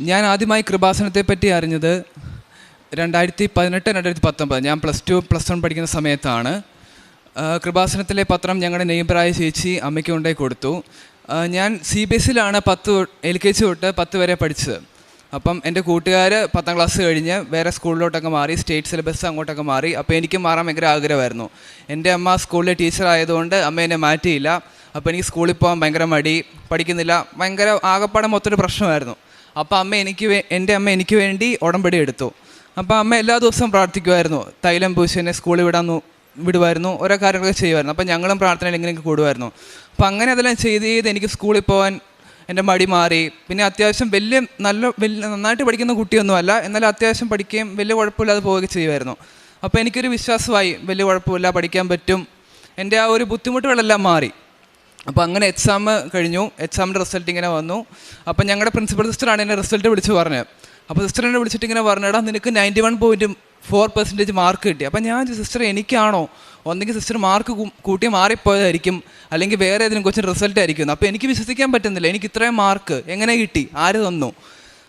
ഞാൻ ആദ്യമായി കൃപാസനത്തെ പറ്റി അറിഞ്ഞത് 2018-2019 ഞാൻ +2 +1 പഠിക്കുന്ന സമയത്താണ്. കൃപാസനത്തിലെ പത്രം ഞങ്ങളുടെ നെയ്ബറായ ചേച്ചി അമ്മയ്ക്ക് കൊണ്ടുപോയി കൊടുത്തു. ഞാൻ CBSEയിലാണ് LKG തൊട്ട് 10 വരെ പഠിച്ചത്. അപ്പം എൻ്റെ കൂട്ടുകാർ 10ാം ക്ലാസ് കഴിഞ്ഞ് വേറെ സ്കൂളിലോട്ടൊക്കെ മാറി, സ്റ്റേറ്റ് സിലബസ് അങ്ങോട്ടൊക്കെ മാറി. അപ്പോൾ എനിക്ക് മാറാൻ ഭയങ്കര ആഗ്രഹമായിരുന്നു. എൻ്റെ അമ്മ സ്കൂളിലെ ടീച്ചർ ആയതുകൊണ്ട് അമ്മ എന്നെ മാറ്റിയില്ല. അപ്പോൾ എനിക്ക് സ്കൂളിൽ പോകാൻ ഭയങ്കര മടി, പഠിക്കുന്നില്ല, ഭയങ്കര ആകപ്പാടെ മൊത്തമൊരു പ്രശ്നമായിരുന്നു. അപ്പോൾ എൻ്റെ അമ്മ എനിക്ക് വേണ്ടി ഉടമ്പടി എടുത്തു. അപ്പോൾ അമ്മ എല്ലാ ദിവസവും പ്രാർത്ഥിക്കുമായിരുന്നു, തൈലം പൂശി എന്നെ സ്കൂളിൽ വിടുമായിരുന്നു, ഓരോ കാര്യങ്ങളൊക്കെ ചെയ്യുമായിരുന്നു. അപ്പോൾ ഞങ്ങളും പ്രാർത്ഥനയിൽ ഇങ്ങനെയൊക്കെ കൂടുമായിരുന്നു. അപ്പോൾ അങ്ങനെ അതെല്ലാം ചെയ്ത് എനിക്ക് സ്കൂളിൽ പോകാൻ എൻ്റെ മടി മാറി. പിന്നെ അത്യാവശ്യം നന്നായിട്ട് പഠിക്കുന്ന കുട്ടിയൊന്നുമല്ല, എന്നാലും അത്യാവശ്യം പഠിക്കുകയും വലിയ കുഴപ്പമില്ലാതെ പോവുകയൊക്കെ ചെയ്യുമായിരുന്നു. അപ്പോൾ എനിക്കൊരു വിശ്വാസമായി, വലിയ കുഴപ്പമില്ല, പഠിക്കാൻ പറ്റും. എൻ്റെ ആ ഒരു ബുദ്ധിമുട്ടുകളെല്ലാം മാറി. അപ്പോൾ അങ്ങനെ എക്സാം കഴിഞ്ഞു. എക്സാമിൻ്റെ റിസൾട്ട് ഇങ്ങനെ വന്നു. അപ്പം ഞങ്ങളുടെ പ്രിൻസിപ്പൽ സിസ്റ്ററാണ് എന്നെ റിസൾട്ട് വിളിച്ച് പറഞ്ഞത്. അപ്പോൾ സിസ്റ്റർ എന്നെ വിളിച്ചിട്ട് ഇങ്ങനെ പറഞ്ഞടാ, നിനക്ക് 91.4% മാർക്ക് കിട്ടി. അപ്പം ഞാൻ സിസ്റ്റർ എനിക്കാണോ, ഒന്നെങ്കിൽ സിസ്റ്റർ മാർക്ക് കൂട്ടി മാറിപ്പോയതായിരിക്കും, അല്ലെങ്കിൽ വേറെ ഏതെങ്കിലും കൊച്ചിന് റിസൾട്ട് ആയിരിക്കും. അപ്പോൾ എനിക്ക് വിശ്വസിക്കാൻ പറ്റുന്നില്ല, എനിക്ക് ഇത്രയും മാർക്ക് എങ്ങനെ കിട്ടി, ആര് തന്നു?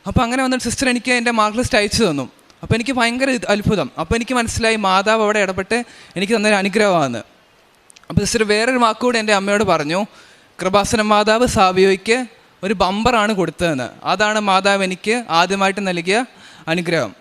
അപ്പോൾ അങ്ങനെ വന്നിട്ട് സിസ്റ്റർ എനിക്ക് എൻ്റെ മാർക്ക് ലിസ്റ്റ് അയച്ചു തന്നു. അപ്പോൾ എനിക്ക് ഭയങ്കര അത്ഭുതം. അപ്പോൾ എനിക്ക് മനസ്സിലായി മാതാവ് അവിടെ ഇടപെട്ട് എനിക്ക് തന്നൊരു അനുഗ്രഹമാണ്. അപ്പോൾ സിസ്റ്റർ വേറൊരു വാക്കുകൂടെ എൻ്റെ അമ്മയോട് പറഞ്ഞു, കൃപാസന മാതാവ് സാവിയോയ്ക്ക് ഒരു ബമ്പറാണ് കൊടുത്തതെന്ന്. അതാണ് മാതാവ് എനിക്ക് ആദ്യമായിട്ട് നൽകിയ അനുഗ്രഹം.